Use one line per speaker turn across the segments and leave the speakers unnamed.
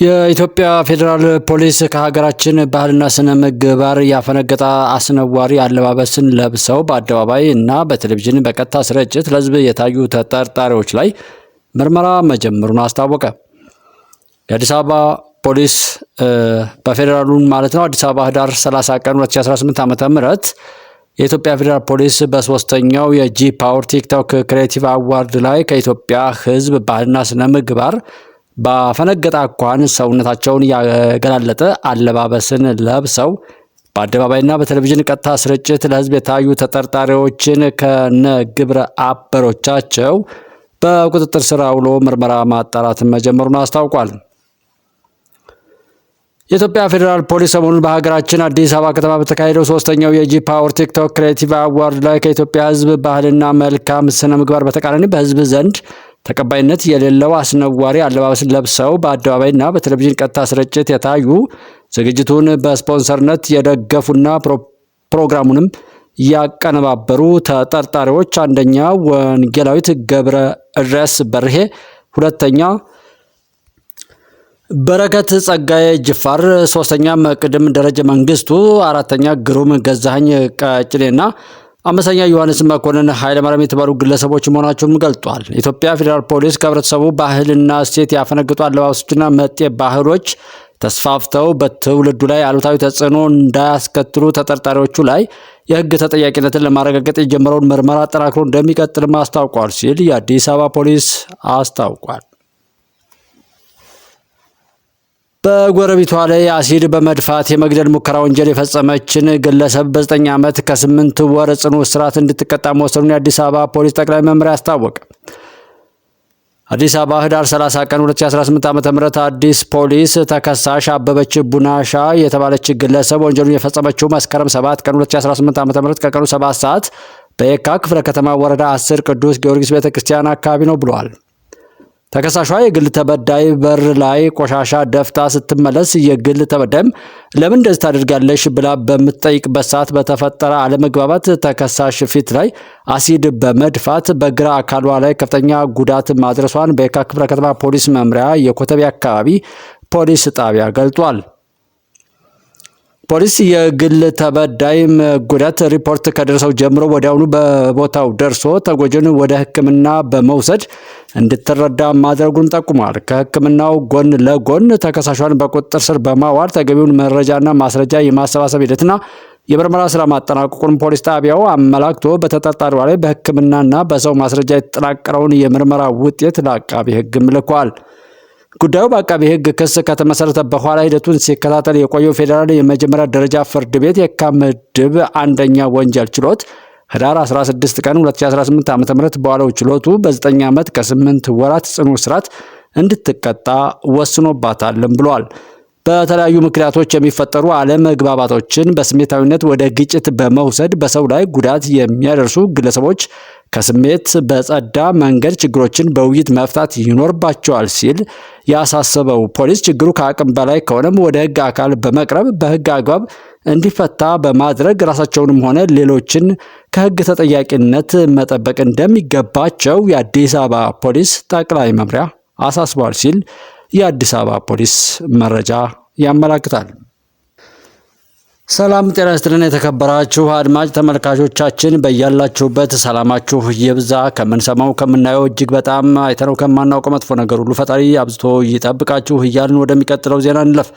የኢትዮጵያ ፌዴራል ፖሊስ ከሀገራችን ባህልና ስነ ምግባር ያፈነገጠ አስነዋሪ አለባበስን ለብሰው በአደባባይ እና በቴሌቪዥን በቀጥታ ስርጭት ለሕዝብ የታዩ ተጠርጣሪዎች ላይ ምርመራ መጀመሩን አስታወቀ። የአዲስ አበባ ፖሊስ በፌዴራሉ ማለት ነው አዲስ አበባ ህዳር 30 ቀን 2018 ዓ.ም የኢትዮጵያ ፌዴራል ፖሊስ በሶስተኛው የጂ ፓወር ቲክቶክ ክሬቲቭ አዋርድ ላይ ከኢትዮጵያ ሕዝብ ባህልና ስነ ምግባር ባፈነገጠ አኳኋን ሰውነታቸውን ያገላለጠ አለባበስን ለብሰው በአደባባይና በቴሌቪዥን ቀጥታ ስርጭት ለሕዝብ የታዩ ተጠርጣሪዎችን ከነግብረ አበሮቻቸው በቁጥጥር ስር አውሎ ምርመራ ማጣራት መጀመሩን አስታውቋል። የኢትዮጵያ ፌዴራል ፖሊስ ሰሞኑን በሀገራችን አዲስ አበባ ከተማ በተካሄደው ሶስተኛው የጂ ፓወር ቲክቶክ ክሬቲቭ አዋርድ ላይ ከኢትዮጵያ ሕዝብ ባህልና መልካም ስነ ምግባር በተቃራኒ በሕዝብ ዘንድ ተቀባይነት የሌለው አስነዋሪ አለባበስን ለብሰው በአደባባይና በቴሌቪዥን ቀጥታ ስርጭት የታዩ ዝግጅቱን በስፖንሰርነት የደገፉና ፕሮግራሙንም ያቀነባበሩ ተጠርጣሪዎች አንደኛ ወንጌላዊት ገብረ እድረስ በርሄ፣ ሁለተኛ በረከት ጸጋዬ ጅፋር፣ ሶስተኛ መቅድም ደረጀ መንግስቱ፣ አራተኛ ግሩም ገዛኸኝ ቀጭኔና አምስተኛ ዮሐንስ መኮንን ኃይለማርያም የተባሉ ግለሰቦች መሆናቸውን ገልጧል። የኢትዮጵያ ፌዴራል ፖሊስ ከህብረተሰቡ ባህልና እሴት ያፈነገጡ አለባበሶችና መጤ ባህሎች ተስፋፍተው በትውልዱ ላይ አሉታዊ ተጽዕኖ እንዳያስከትሉ ተጠርጣሪዎቹ ላይ የህግ ተጠያቂነትን ለማረጋገጥ የጀመረውን ምርመራ አጠናክሮ እንደሚቀጥልም አስታውቋል ሲል የአዲስ አበባ ፖሊስ አስታውቋል። በጎረቤቷ ላይ አሲድ በመድፋት የመግደል ሙከራ ወንጀል የፈጸመችን ግለሰብ በ9 ዓመት ከ8 ወር ጽኑ እስራት እንድትቀጣ መወሰኑን የአዲስ አበባ ፖሊስ ጠቅላይ መምሪያ አስታወቀ። አዲስ አበባ ህዳር 30 ቀን 2018 ዓ.ም አዲስ ፖሊስ ተከሳሽ አበበች ቡናሻ የተባለች ግለሰብ ወንጀሉን የፈጸመችው መስከረም 7 ቀን 2018 ዓ.ም ከቀኑ 7 ሰዓት በየካ ክፍለ ከተማ ወረዳ 10 ቅዱስ ጊዮርጊስ ቤተክርስቲያን አካባቢ ነው ብለዋል። ተከሳሿ የግል ተበዳይ በር ላይ ቆሻሻ ደፍታ ስትመለስ የግል ተበዳይም ለምን እንደዚህ ታደርጋለሽ ብላ በምትጠይቅበት ሰዓት በተፈጠረ አለመግባባት ተከሳሽ ፊት ላይ አሲድ በመድፋት በግራ አካሏ ላይ ከፍተኛ ጉዳት ማድረሷን በየካ ክፍለ ከተማ ፖሊስ መምሪያ የኮተቤ አካባቢ ፖሊስ ጣቢያ ገልጿል። ፖሊስ የግል ተበዳይ ጉዳት ሪፖርት ከደረሰው ጀምሮ ወዲያውኑ በቦታው ደርሶ ተጎጂውን ወደ ሕክምና በመውሰድ እንድትረዳ ማድረጉን ጠቁሟል። ከሕክምናው ጎን ለጎን ተከሳሿን በቁጥጥር ስር በማዋል ተገቢውን መረጃና ማስረጃ የማሰባሰብ ሂደትና የምርመራ ስራ ማጠናቀቁን ፖሊስ ጣቢያው አመላክቶ በተጠርጣሪዋ ላይ በሕክምናና በሰው ማስረጃ የተጠናቀረውን የምርመራ ውጤት ለአቃቢ ሕግ ልኳል። ጉዳዩ በአቃቢ ሕግ ክስ ከተመሰረተ በኋላ ሂደቱን ሲከታተል የቆየው ፌዴራል የመጀመሪያ ደረጃ ፍርድ ቤት የካ ምድብ አንደኛ ወንጀል ችሎት ህዳር 16 ቀን 2018 ዓ.ም በዋለው ችሎቱ በ9 ዓመት ከ8 ወራት ጽኑ እስራት እንድትቀጣ ወስኖባታልም ብሏል። በተለያዩ ምክንያቶች የሚፈጠሩ አለመግባባቶችን በስሜታዊነት ወደ ግጭት በመውሰድ በሰው ላይ ጉዳት የሚያደርሱ ግለሰቦች ከስሜት በጸዳ መንገድ ችግሮችን በውይይት መፍታት ይኖርባቸዋል ሲል ያሳሰበው ፖሊስ ችግሩ ከአቅም በላይ ከሆነም ወደ ህግ አካል በመቅረብ በህግ አግባብ እንዲፈታ በማድረግ ራሳቸውንም ሆነ ሌሎችን ከህግ ተጠያቂነት መጠበቅ እንደሚገባቸው የአዲስ አበባ ፖሊስ ጠቅላይ መምሪያ አሳስቧል ሲል የአዲስ አበባ ፖሊስ መረጃ ያመላክታል። ሰላም ጤና ይስጥልን። የተከበራችሁ አድማጭ ተመልካቾቻችን በያላችሁበት ሰላማችሁ ይብዛ። ከምንሰማው ከምናየው እጅግ በጣም አይተነው ከማናውቀው መጥፎ ነገር ሁሉ ፈጣሪ አብዝቶ ይጠብቃችሁ እያልን ወደሚቀጥለው ዜና እንለፍ።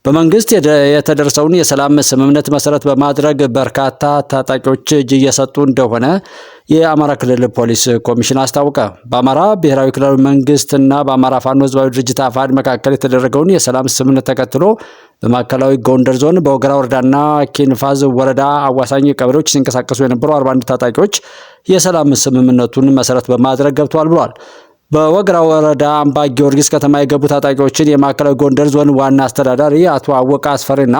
በመንግስት የተደረሰውን የሰላም ስምምነት መሰረት በማድረግ በርካታ ታጣቂዎች እጅ እየሰጡ እንደሆነ የአማራ ክልል ፖሊስ ኮሚሽን አስታወቀ። በአማራ ብሔራዊ ክልላዊ መንግስትና በአማራ ፋኖ ህዝባዊ ድርጅት አፋሕድ መካከል የተደረገውን የሰላም ስምምነት ተከትሎ በማዕከላዊ ጎንደር ዞን በወገራ ወረዳና ኪንፋዝ ወረዳ አዋሳኝ ቀበሌዎች ሲንቀሳቀሱ የነበሩ 41 ታጣቂዎች የሰላም ስምምነቱን መሰረት በማድረግ ገብተዋል ብሏል። በወገራ ወረዳ አምባ ጊዮርጊስ ከተማ የገቡ ታጣቂዎችን የማዕከላዊ ጎንደር ዞን ዋና አስተዳዳሪ አቶ አወቀ አስፈሪና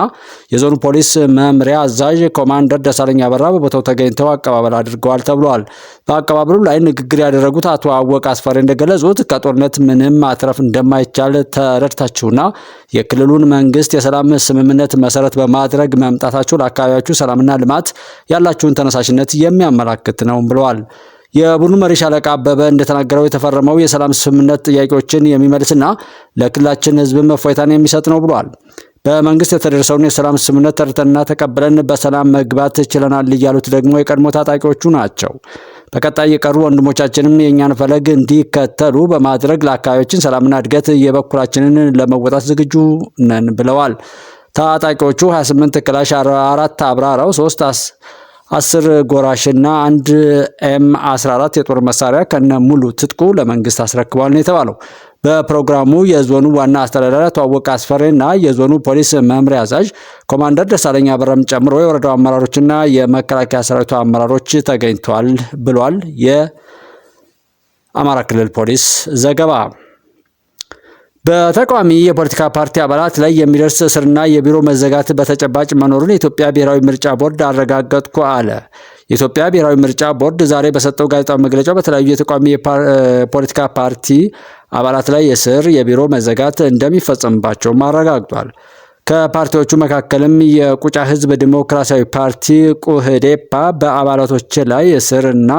የዞኑ ፖሊስ መምሪያ አዛዥ ኮማንደር ደሳለኝ አበራ በቦታው ተገኝተው አቀባበል አድርገዋል ተብሏል። በአቀባበሉ ላይ ንግግር ያደረጉት አቶ አወቀ አስፈሪ እንደገለጹት ከጦርነት ምንም ማትረፍ እንደማይቻል ተረድታችሁና የክልሉን መንግስት የሰላም ስምምነት መሰረት በማድረግ መምጣታችሁ ለአካባቢያችሁ ሰላምና ልማት ያላችሁን ተነሳሽነት የሚያመላክት ነው ብለዋል። የቡድኑ መሪ ሻለቃ አበበ እንደተናገረው የተፈረመው የሰላም ስምምነት ጥያቄዎችን የሚመልስና ለክልላችን ሕዝብም እፎይታን የሚሰጥ ነው ብሏል። በመንግስት የተደረሰውን የሰላም ስምምነት ተረድተንና ተቀብለን በሰላም መግባት ችለናል እያሉት ደግሞ የቀድሞ ታጣቂዎቹ ናቸው። በቀጣይ የቀሩ ወንድሞቻችንም የእኛን ፈለግ እንዲከተሉ በማድረግ ለአካባቢያችን ሰላምና እድገት የበኩላችንን ለመወጣት ዝግጁ ነን ብለዋል። ታጣቂዎቹ 28 ክላሽ፣ 4 አብራራው፣ 3 10 ጎራሽና 1 M14 የጦር መሳሪያ ከነ ሙሉ ትጥቁ ለመንግስት አስረክቧል ነው የተባለው። በፕሮግራሙ የዞኑ ዋና አስተዳዳሪ አቶ አወቀ አስፈሬና የዞኑ ፖሊስ መምሪያ አዛዥ ኮማንደር ደሳለኝ አበራም ጨምሮ የወረዳው አመራሮችና የመከላከያ ሰራዊቱ አመራሮች ተገኝተዋል ብሏል የአማራ ክልል ፖሊስ ዘገባ። በተቃዋሚ የፖለቲካ ፓርቲ አባላት ላይ የሚደርስ እስርና የቢሮ መዘጋት በተጨባጭ መኖሩን የኢትዮጵያ ብሔራዊ ምርጫ ቦርድ አረጋገጥኩ አለ። የኢትዮጵያ ብሔራዊ ምርጫ ቦርድ ዛሬ በሰጠው ጋዜጣዊ መግለጫ በተለያዩ የተቃዋሚ የፖለቲካ ፓርቲ አባላት ላይ የእስር፣ የቢሮ መዘጋት እንደሚፈጸምባቸውም አረጋግጧል። ከፓርቲዎቹ መካከልም የቁጫ ህዝብ ዲሞክራሲያዊ ፓርቲ ቁህዴፓ በአባላቶች ላይ እስርና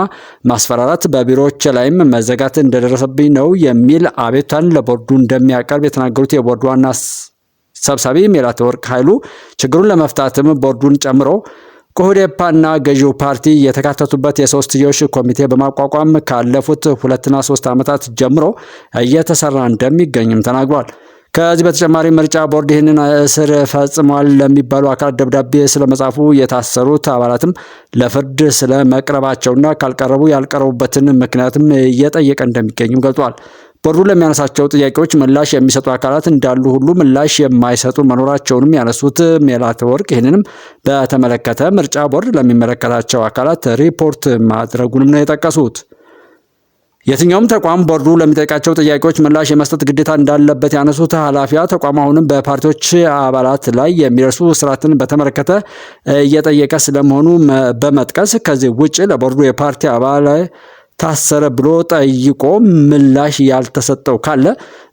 ማስፈራራት፣ በቢሮዎች ላይም መዘጋት እንደደረሰብኝ ነው የሚል አቤቱታን ለቦርዱ እንደሚያቀርብ የተናገሩት የቦርዱ ዋና ሰብሳቢ ሜላትወርቅ ኃይሉ ችግሩን ለመፍታትም ቦርዱን ጨምሮ ቁህዴፓና ገዢው ፓርቲ የተካተቱበት የሶስትዮሽ ኮሚቴ በማቋቋም ካለፉት 2 እና 3 ዓመታት ጀምሮ እየተሰራ እንደሚገኝም ተናግሯል። ከዚህ በተጨማሪ ምርጫ ቦርድ ይህንን እስር ፈጽሟል ለሚባሉ አካላት ደብዳቤ ስለመጻፉ፣ የታሰሩት አባላትም ለፍርድ ስለመቅረባቸውና ካልቀረቡ ያልቀረቡበትን ምክንያትም እየጠየቀ እንደሚገኝም ገልጿል። ቦርዱ ለሚያነሳቸው ጥያቄዎች ምላሽ የሚሰጡ አካላት እንዳሉ ሁሉ ምላሽ የማይሰጡ መኖራቸውንም ያነሱት ሜላትወርቅ ይህንንም በተመለከተ ምርጫ ቦርድ ለሚመለከታቸው አካላት ሪፖርት ማድረጉንም ነው የጠቀሱት። የትኛውም ተቋም ቦርዱ ለሚጠይቃቸው ጥያቄዎች ምላሽ የመስጠት ግዴታ እንዳለበት ያነሱት ኃላፊዋ ተቋም አሁንም በፓርቲዎች አባላት ላይ የሚደርሱ እስራትን በተመለከተ እየጠየቀ ስለመሆኑ በመጥቀስ ከዚህ ውጭ ለቦርዱ የፓርቲ አባል ታሰረ ብሎ ጠይቆ ምላሽ ያልተሰጠው ካለ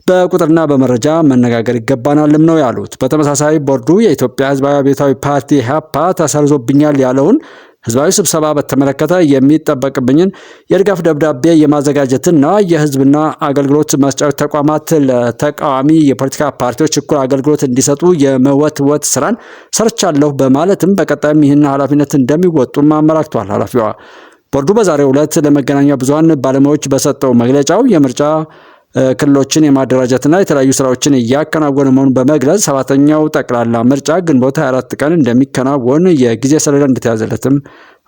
በቁጥርና በመረጃ መነጋገር ይገባናልም ነው ያሉት። በተመሳሳይ ቦርዱ የኢትዮጵያ ሕዝባዊ አብዮታዊ ፓርቲ ኢህአፓ ተሰርዞብኛል ያለውን ህዝባዊ ስብሰባ በተመለከተ የሚጠበቅብኝን የድጋፍ ደብዳቤ የማዘጋጀትና የህዝብና አገልግሎት መስጫ ተቋማት ለተቃዋሚ የፖለቲካ ፓርቲዎች እኩል አገልግሎት እንዲሰጡ የመወትወት ስራን ሰርቻለሁ በማለትም በቀጣይም ይህን ኃላፊነት እንደሚወጡም አመላክቷል። ኃላፊዋ ቦርዱ በዛሬው ዕለት ለመገናኛ ብዙሃን ባለሙያዎች በሰጠው መግለጫው የምርጫ ክልሎችን የማደራጀትና የተለያዩ ስራዎችን እያከናወነ መሆኑን በመግለጽ 7ኛው ጠቅላላ ምርጫ ግንቦት 24 ቀን እንደሚከናወን የጊዜ ሰሌዳ እንደተያዘለትም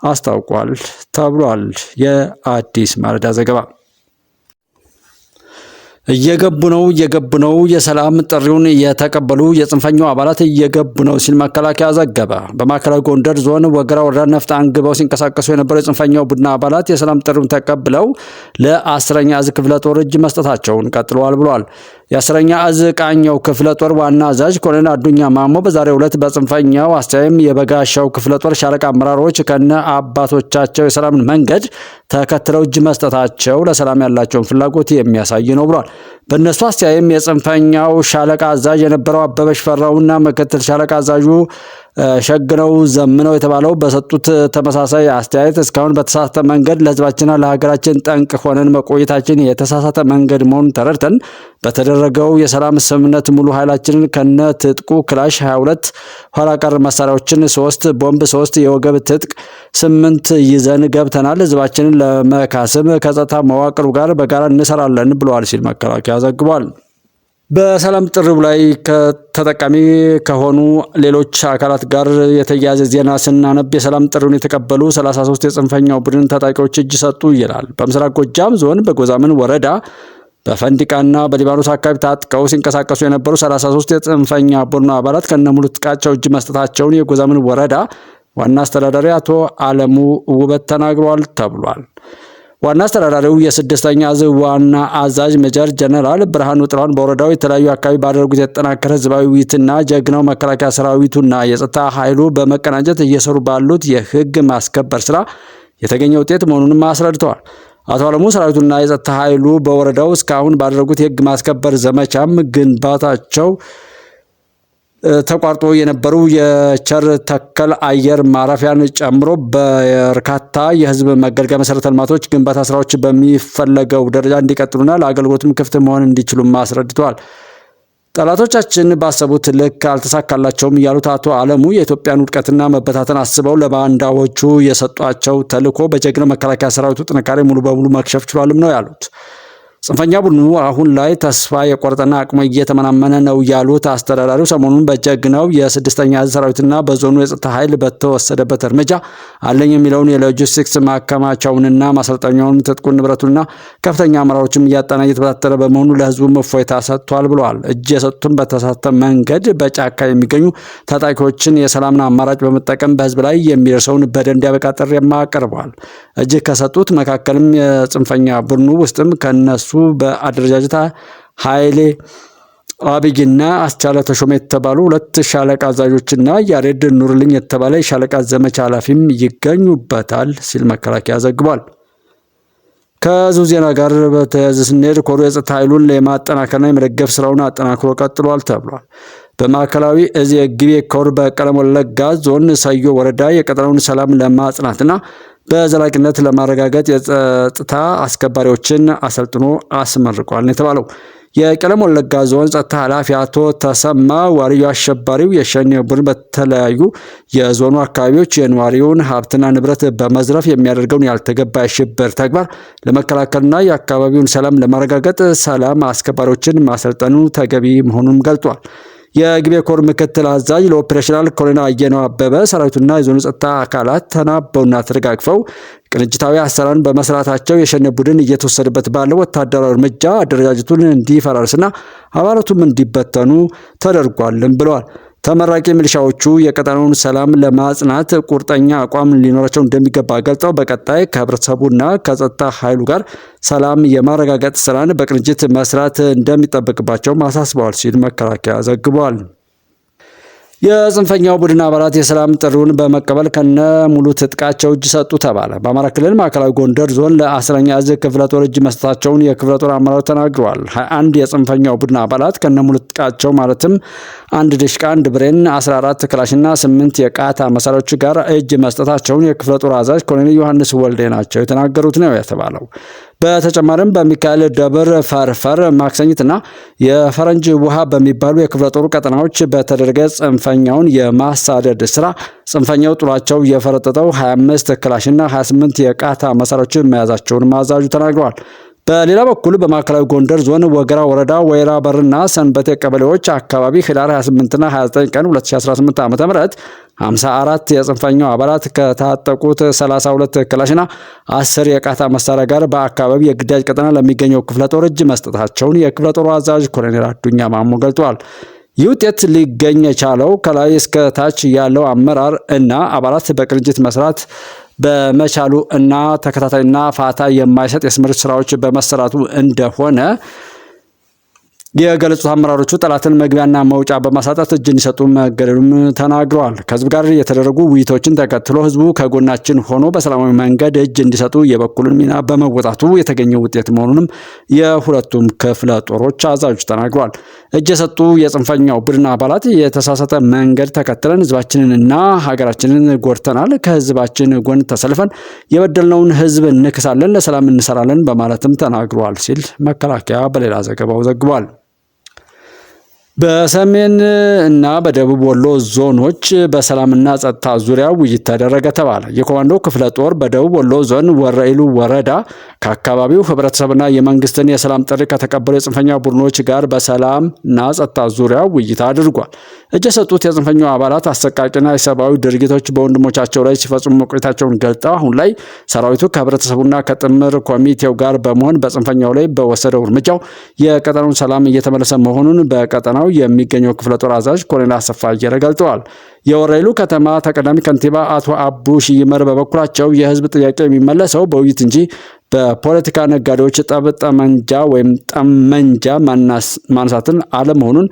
አስታውቋል ተብሏል። የአዲስ ማለዳ ዘገባ። እየገቡ ነው የሰላም ጥሪውን የተቀበሉ የጽንፈኛው አባላት እየገቡ ነው ሲል መከላከያ ዘገበ። በማዕከላዊ ጎንደር ዞን ወገራ ወረዳ ነፍጥ አንግበው ሲንቀሳቀሱ የነበሩ የጽንፈኛው ቡድን አባላት የሰላም ጥሪውን ተቀብለው ለ10ኛ እዝ ክፍለ ጦር እጅ መስጠታቸውን ቀጥለዋል ብሏል። የ10ኛ እዝ ቃኘው ክፍለ ጦር ዋና አዛዥ ኮሎኔል አዱኛ ማሞ በዛሬው ዕለት በጽንፈኛው አስተያየም የበጋሻው ክፍለ ጦር ሻለቃ አመራሮች ከነ አባቶቻቸው የሰላምን መንገድ ተከትለው እጅ መስጠታቸው ለሰላም ያላቸውን ፍላጎት የሚያሳይ ነው ብሏል። በእነሱ አስተያየም የጽንፈኛው ሻለቃ አዛዥ የነበረው አበበ ሽፈራውና ምክትል ሻለቃ አዛዡ ሸግነው ዘምነው የተባለው በሰጡት ተመሳሳይ አስተያየት እስካሁን በተሳሳተ መንገድ ለሕዝባችንና ለሀገራችን ጠንቅ ሆነን መቆየታችን የተሳሳተ መንገድ መሆኑን ተረድተን በተደረገው የሰላም ስምምነት ሙሉ ኃይላችንን ከነ ትጥቁ ክላሽ 22 ኋላ ቀር መሳሪያዎችን 3 ቦምብ 3 የወገብ ትጥቅ 8 ይዘን ገብተናል። ሕዝባችንን ለመካስም ከጸጥታ መዋቅሩ ጋር በጋራ እንሰራለን ብለዋል ሲል መከላከያ ዘግቧል። በሰላም ጥሪው ላይ ተጠቃሚ ከሆኑ ሌሎች አካላት ጋር የተያያዘ ዜና ስናነብ የሰላም ጥሪውን የተቀበሉ 33 የጽንፈኛው ቡድን ታጣቂዎች እጅ ሰጡ ይላል። በምስራቅ ጎጃም ዞን በጎዛምን ወረዳ በፈንዲቃና በሊባኖስ አካባቢ ታጥቀው ሲንቀሳቀሱ የነበሩ 33 የጽንፈኛ ቡድኑ አባላት ከነሙሉ ትጥቃቸው እጅ መስጠታቸውን የጎዛምን ወረዳ ዋና አስተዳዳሪ አቶ አለሙ ውበት ተናግረዋል ተብሏል። ዋና አስተዳዳሪው የ6ኛ እዝ ዋና አዛዥ ሜጀር ጀነራል ብርሃኑ ጥላሁን በወረዳው የተለያዩ አካባቢ ባደረጉት የተጠናከረ ህዝባዊ ውይይትና ጀግናው መከላከያ ሰራዊቱና የጸጥታ ኃይሉ በመቀናጀት እየሰሩ ባሉት የህግ ማስከበር ስራ የተገኘ ውጤት መሆኑንም አስረድተዋል። አቶ አለሙ ሰራዊቱና የጸጥታ ኃይሉ በወረዳው እስካሁን ባደረጉት የህግ ማስከበር ዘመቻም ግንባታቸው ተቋርጦ የነበሩ የቸር ተከል አየር ማረፊያን ጨምሮ በርካታ የህዝብ መገልገያ መሰረተ ልማቶች ግንባታ ስራዎች በሚፈለገው ደረጃ እንዲቀጥሉና ለአገልግሎትም ክፍት መሆን እንዲችሉም አስረድተዋል። ጠላቶቻችን ባሰቡት ልክ አልተሳካላቸውም ያሉት አቶ አለሙ የኢትዮጵያን ውድቀትና መበታተን አስበው ለባንዳዎቹ የሰጧቸው ተልዕኮ በጀግናው መከላከያ ሰራዊቱ ጥንካሬ ሙሉ በሙሉ መክሸፍ ችሏልም ነው ያሉት። ጽንፈኛ ቡድኑ አሁን ላይ ተስፋ የቆረጠና አቅሙ እየተመናመነ ነው ያሉት አስተዳዳሪው ሰሞኑን በጀግናው የ6ኛ ዕዝ ሰራዊትና በዞኑ የጸጥታ ኃይል በተወሰደበት እርምጃ አለኝ የሚለውን የሎጂስቲክስ ማከማቻውንና ማሰልጠኛውን ትጥቁን ንብረቱንና ከፍተኛ አመራሮችም እያጠና እየተበታተነ በመሆኑ ለህዝቡ እፎይታ ሰጥቷል ብለዋል። እጅ የሰጡትን በተሳሳተ መንገድ በጫካ የሚገኙ ታጣቂዎችን የሰላምን አማራጭ በመጠቀም በህዝብ ላይ የሚደርሰውን በደል እንዲያበቃ ጥሪም አቅርበዋል። እጅ ከሰጡት መካከልም የጽንፈኛ ቡድኑ ውስጥም ከነሱ በአደረጃጀት ኃይሌ አብይና አስቻለ ተሾመ የተባሉ 2 ሻለቃ አዛዦችና ያሬድ ኑርልኝ የተባለ ሻለቃ ዘመቻ ኃላፊም ይገኙበታል ሲል መከላከያ ዘግቧል። ከዚሁ ዜና ጋር በተያያዘ ስንሄድ ኮሩ የጸጥታ ኃይሉን ለማጠናከርና የመደገፍ ስራውን አጠናክሮ ቀጥሏል ተብሏል። በማዕከላዊ እዝ የግቤ ኮር በቀለም ወለጋ ዞን ሰዮ ወረዳ የቀጠናውን ሰላም ለማጽናትና በዘላቂነት ለማረጋገጥ የጸጥታ አስከባሪዎችን አሰልጥኖ አስመርቋል ነው የተባለው። የቀለም ወለጋ ዞን ጸጥታ ኃላፊ አቶ ተሰማ ዋሪዮ አሸባሪው የሸኔ ቡድን በተለያዩ የዞኑ አካባቢዎች የነዋሪውን ሀብትና ንብረት በመዝረፍ የሚያደርገውን ያልተገባ የሽብር ተግባር ለመከላከልና የአካባቢውን ሰላም ለማረጋገጥ ሰላም አስከባሪዎችን ማሰልጠኑ ተገቢ መሆኑን ገልጿል። የግቤ ኮር ምክትል አዛዥ ለኦፕሬሽናል ኮሎኔል አየነው አበበ ሰራዊቱና የዞኑ ጸጥታ አካላት ተናበውና ተደጋግፈው ቅንጅታዊ አሰራርን በመስራታቸው የሸኔ ቡድን እየተወሰደበት ባለው ወታደራዊ እርምጃ አደረጃጀቱን እንዲፈራርስና አባላቱም እንዲበተኑ ተደርጓልም ብለዋል። ተመራቂ ሚሊሻዎቹ የቀጠናውን ሰላም ለማጽናት ቁርጠኛ አቋም ሊኖራቸው እንደሚገባ ገልጸው በቀጣይ ከህብረተሰቡና ከጸጥታ ኃይሉ ጋር ሰላም የማረጋገጥ ስራን በቅንጅት መስራት እንደሚጠበቅባቸው አሳስበዋል ሲል መከላከያ ዘግቧል። የጽንፈኛው ቡድን አባላት የሰላም ጥሪውን በመቀበል ከነ ሙሉ ትጥቃቸው እጅ ሰጡ ተባለ። በአማራ ክልል ማዕከላዊ ጎንደር ዞን ለ10ኛ ዕዝ ክፍለ ጦር እጅ መስጠታቸውን የክፍለ ጦር አመራሮች ተናግረዋል። 21 የጽንፈኛው ቡድን አባላት ከነ ሙሉ ትጥቃቸው ማለትም 1 ድሽቃ፣ 1 ብሬን፣ 14 ክላሽና 8 የቃታ መሳሪያዎች ጋር እጅ መስጠታቸውን የክፍለ ጦር አዛዥ ኮሎኔል ዮሐንስ ወልዴ ናቸው የተናገሩት ነው የተባለው። በተጨማሪም በሚካኤል ደብር፣ ፈርፈር፣ ማክሰኝትና የፈረንጅ ውሃ በሚባሉ የክፍለ ጦሩ ቀጠናዎች በተደረገ ጽንፈኛውን የማሳደድ ስራ ጽንፈኛው ጥሏቸው የፈረጠጠው 25 ክላሽና 28 የቃታ መሳሪያዎችን መያዛቸውን አዛዡ ተናግረዋል። በሌላ በኩል በማዕከላዊ ጎንደር ዞን ወገራ ወረዳ ወይራ በርና ሰንበቴ ቀበሌዎች አካባቢ ህዳር 28ና 29 ቀን 2018 ዓ.ም 54 የጽንፈኛው አባላት ከታጠቁት 32 ክላሽና 10 የቃታ መሳሪያ ጋር በአካባቢ የግዳጅ ቀጠና ለሚገኘው ክፍለ ጦር እጅ መስጠታቸውን የክፍለ ጦሩ አዛዥ ኮሎኔል አዱኛ ማሞ ገልጿል። ይህ ውጤት ሊገኝ የቻለው ከላይ እስከ ታች ያለው አመራር እና አባላት በቅንጅት መስራት በመቻሉ እና ተከታታይና ፋታ የማይሰጥ የስምሪት ስራዎች በመሰራቱ እንደሆነ የገለጹት አመራሮቹ ጠላትን መግቢያና መውጫ በማሳጣት እጅ እንዲሰጡ መገደዱም ተናግረዋል። ከህዝብ ጋር የተደረጉ ውይይቶችን ተከትሎ ህዝቡ ከጎናችን ሆኖ በሰላማዊ መንገድ እጅ እንዲሰጡ የበኩሉን ሚና በመወጣቱ የተገኘ ውጤት መሆኑንም የሁለቱም ክፍለ ጦሮች አዛዦች ተናግረዋል። እጅ የሰጡ የጽንፈኛው ቡድን አባላት የተሳሳተ መንገድ ተከትለን ህዝባችንንና ሀገራችንን ጎድተናል፣ ከህዝባችን ጎን ተሰልፈን የበደልነውን ህዝብ እንክሳለን፣ ለሰላም እንሰራለን በማለትም ተናግረዋል ሲል መከላከያ በሌላ ዘገባው ዘግቧል። በሰሜን እና በደቡብ ወሎ ዞኖች በሰላምና ጸጥታ ዙሪያ ውይይት ተደረገ ተባለ። የኮማንዶ ክፍለ ጦር በደቡብ ወሎ ዞን ወረኢሉ ወረዳ ከአካባቢው ህብረተሰብና የመንግስትን የሰላም ጥሪ ከተቀበሉ የጽንፈኛ ቡድኖች ጋር በሰላምና ጸጥታ ዙሪያ ውይይት አድርጓል። እጅ የሰጡት የጽንፈኛው አባላት አሰቃቂና የሰብአዊ ድርጊቶች በወንድሞቻቸው ላይ ሲፈጽሙ መቆየታቸውን ገልጠው አሁን ላይ ሰራዊቱ ከህብረተሰቡና ከጥምር ኮሚቴው ጋር በመሆን በጽንፈኛው ላይ በወሰደው እርምጃው የቀጠናውን ሰላም እየተመለሰ መሆኑን በቀጠናው የሚገኘው ክፍለ ጦር አዛዥ ኮሎኔል አሰፋ አየለ ገልጸዋል። የወረኢሉ ከተማ ተቀዳሚ ከንቲባ አቶ አቡሽ ይመር በበኩላቸው የህዝብ ጥያቄ የሚመለሰው በውይይት እንጂ በፖለቲካ ነጋዴዎች ጠመንጃ ወይም ጠመንጃ ማንሳትን አለመሆኑን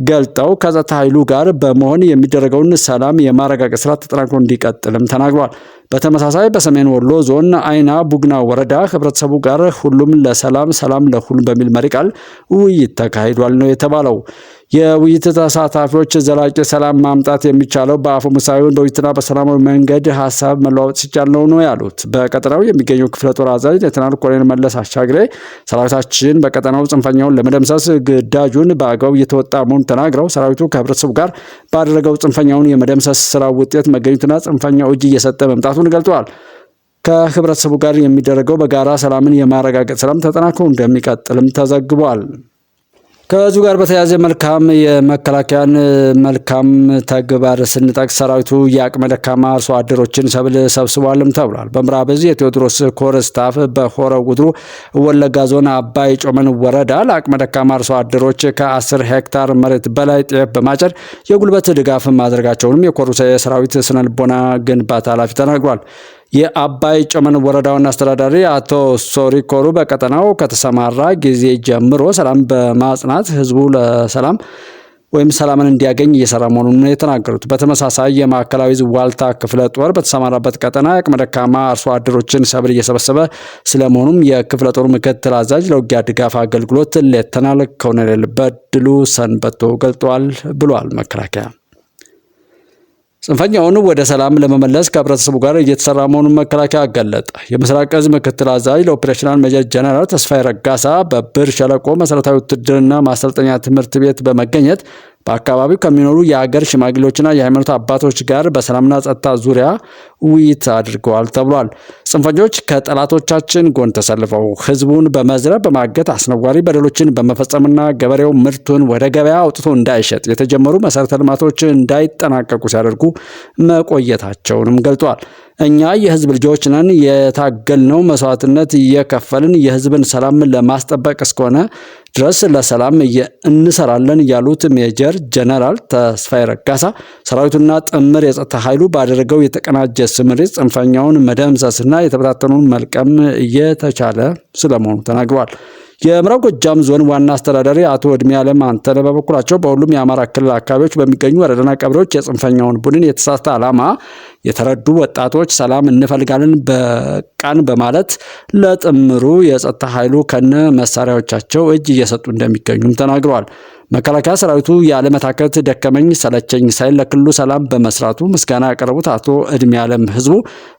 ገልጠው ከጸጥታ ኃይሉ ጋር በመሆን የሚደረገውን ሰላም የማረጋገጥ ስራ ተጠናክሮ እንዲቀጥልም ተናግሯል። በተመሳሳይ በሰሜን ወሎ ዞን አይና ቡግና ወረዳ ህብረተሰቡ ጋር ሁሉም ለሰላም ሰላም ለሁሉም በሚል መሪ ቃል ውይይት ተካሂዷል ነው የተባለው። የውይይት ተሳታፊዎች ዘላቂ ሰላም ማምጣት የሚቻለው በአፈሙዝ ሳይሆን በውይይትና በሰላማዊ መንገድ ሀሳብ መለዋወጥ ሲቻል ነው ያሉት በቀጠናው የሚገኘው ክፍለ ጦር አዛዥ ሌተናል ኮሎኔል መለስ አሻግሬ ሰራዊታችን በቀጠናው ጽንፈኛውን ለመደምሰስ ግዳጁን በአግባቡ እየተወጣ መሆኑን ተናግረው ሰራዊቱ ከህብረተሰቡ ጋር ባደረገው ጽንፈኛውን የመደምሰስ ስራ ውጤት መገኘቱና ጽንፈኛው እጅ እየሰጠ መምጣቱን ገልጸዋል። ከህብረተሰቡ ጋር የሚደረገው በጋራ ሰላምን የማረጋገጥ ስራም ተጠናክሮ እንደሚቀጥልም ተዘግቧል። ከዚሁ ጋር በተያያዘ የመከላከያን መልካም ተግባር ስንጠቅስ ሰራዊቱ የአቅመ ደካማ አርሶ አደሮችን ሰብል ሰብስቧልም ተብሏል። በምዕራብ ዕዝ የቴዎድሮስ ኮር ስታፍ በሆረ ጉድሩ ወለጋ ዞን አባይ ጮመን ወረዳ ለአቅመ ደካማ አርሶ አደሮች ከ10 ሄክታር መሬት በላይ ጤፍ በማጨድ የጉልበት ድጋፍ ማድረጋቸውንም የኮሩ የሰራዊት ስነልቦና ግንባታ ኃላፊ ተናግሯል። የአባይ ጮመን ወረዳውን አስተዳዳሪ አቶ ሶሪ ኮሩ በቀጠናው ከተሰማራ ጊዜ ጀምሮ ሰላም በማጽናት ህዝቡ ለሰላም ሰላምን እንዲያገኝ እየሰራ መሆኑን የተናገሩት። በተመሳሳይ የማዕከላዊ ዕዝ ዋልታ ክፍለ ጦር በተሰማራበት ቀጠና የአቅመ ደካማ አርሶ አደሮችን ሰብል እየሰበሰበ ስለመሆኑም የክፍለ ጦሩ ምክትል አዛዥ ለውጊያ ድጋፍ አገልግሎት ሌተናል ኮሎኔል በድሉ ሰንበቶ ገልጧል ብሏል። መከላከያ ጽንፈኛውን ወደ ሰላም ለመመለስ ከህብረተሰቡ ጋር እየተሰራ መሆኑን መከላከያ ገለጸ። የምስራቅ ዕዝ ምክትል አዛዥ ለኦፕሬሽናል ሜጀር ጀነራል ተስፋዬ ረጋሳ በብር ሸለቆ መሰረታዊ ውትድርና ማሰልጠኛ ትምህርት ቤት በመገኘት በአካባቢው ከሚኖሩ የሀገር ሽማግሌዎችና የሃይማኖት አባቶች ጋር በሰላምና ጸጥታ ዙሪያ ውይይት አድርገዋል ተብሏል። ጽንፈኞች ከጠላቶቻችን ጎን ተሰልፈው ህዝቡን በመዝረፍ በማገት አስነዋሪ በደሎችን በመፈጸምና ገበሬው ምርቱን ወደ ገበያ አውጥቶ እንዳይሸጥ የተጀመሩ መሰረተ ልማቶች እንዳይጠናቀቁ ሲያደርጉ መቆየታቸውንም ገልጿል። እኛ የህዝብ ልጆች ነን። የታገልነው መስዋዕትነት እየከፈልን የህዝብን ሰላም ለማስጠበቅ እስከሆነ ድረስ ለሰላም እንሰራለን ያሉት ሜጀር ጀነራል ተስፋዬ ረጋሳ ሰራዊቱና ጥምር የጸጥታ ኃይሉ ባደረገው የተቀናጀ ስምሪት ጽንፈኛውን መደምሰስና የተበታተኑን መልቀም እየተቻለ ስለመሆኑ ተናግረዋል። የምዕራብ ጎጃም ዞን ዋና አስተዳዳሪ አቶ እድሜ ዓለም አንተነህ በበኩላቸው በሁሉም የአማራ ክልል አካባቢዎች በሚገኙ ወረዳና ቀበሌዎች የጽንፈኛውን ቡድን የተሳሳተ ዓላማ የተረዱ ወጣቶች ሰላም እንፈልጋለን በቃን በማለት ለጥምሩ የጸጥታ ኃይሉ ከነ መሳሪያዎቻቸው እጅ እየሰጡ እንደሚገኙም ተናግረዋል። መከላከያ ሰራዊቱ ያለመታከት ደከመኝ ሰለቸኝ ሳይል ለክልሉ ሰላም በመስራቱ ምስጋና ያቀረቡት አቶ እድሜ ዓለም ህዝቡ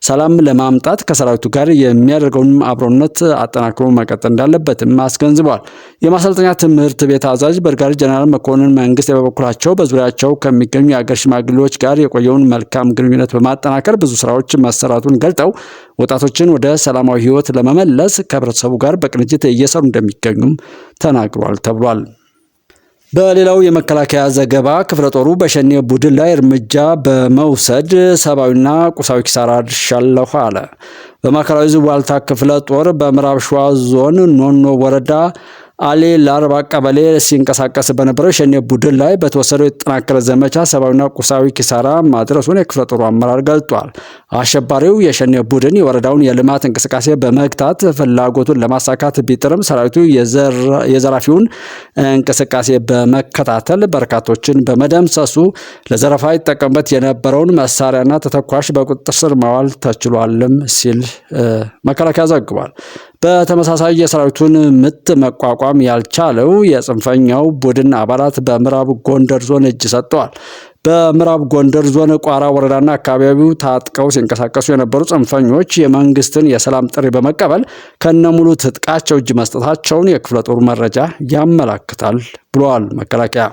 ሰላም ለማምጣት ከሰራዊቱ ጋር የሚያደርገውን አብሮነት አጠናክሮ መቀጠል እንዳለበትም አስገንዝበዋል። የማሰልጠኛ ትምህርት ቤት አዛዥ ብርጋዴር ጀነራል መኮንን መንግስት በበኩላቸው በዙሪያቸው ከሚገኙ የአገር ሽማግሌዎች ጋር የቆየውን መልካም ግንኙነት በማጠናከር ብዙ ስራዎች መሰራቱን ገልጠው ወጣቶችን ወደ ሰላማዊ ህይወት ለመመለስ ከህብረተሰቡ ጋር በቅንጅት እየሰሩ እንደሚገኙም ተናግሯል ተብሏል። በሌላው የመከላከያ ዘገባ ክፍለ ጦሩ በሸኔ ቡድን ላይ እርምጃ በመውሰድ ሰብአዊና ቁሳዊ ኪሳራ አድርሻለሁ አለ። በማዕከላዊ ዕዝ ዋልታ ክፍለ ጦር በምዕራብ ሸዋ ዞን ኖኖ ወረዳ አሌ ላርባ ቀበሌ ሲንቀሳቀስ በነበረው ሸኔ ቡድን ላይ በተወሰደው የተጠናከረ ዘመቻ ሰብአዊና ቁሳዊ ኪሳራ ማድረሱን የክፍለ ጦሩ አመራር ገልጧል። አሸባሪው የሸኔ ቡድን የወረዳውን የልማት እንቅስቃሴ በመግታት ፍላጎቱን ለማሳካት ቢጥርም ሰራዊቱ የዘራፊውን እንቅስቃሴ በመከታተል በርካቶችን በመደምሰሱ ለዘረፋ ይጠቀምበት የነበረውን መሳሪያና ተተኳሽ በቁጥጥር ስር ማዋል ተችሏልም ሲል መከላከያ ዘግቧል። በተመሳሳይ የሰራዊቱን ምት መቋቋም ያልቻለው የጽንፈኛው ቡድን አባላት በምዕራብ ጎንደር ዞን እጅ ሰጥተዋል። በምዕራብ ጎንደር ዞን ቋራ ወረዳና አካባቢው ታጥቀው ሲንቀሳቀሱ የነበሩ ጽንፈኞች የመንግስትን የሰላም ጥሪ በመቀበል ከነሙሉ ትጥቃቸው እጅ መስጠታቸውን የክፍለ ጦሩ መረጃ ያመላክታል ብሏል መከላከያ።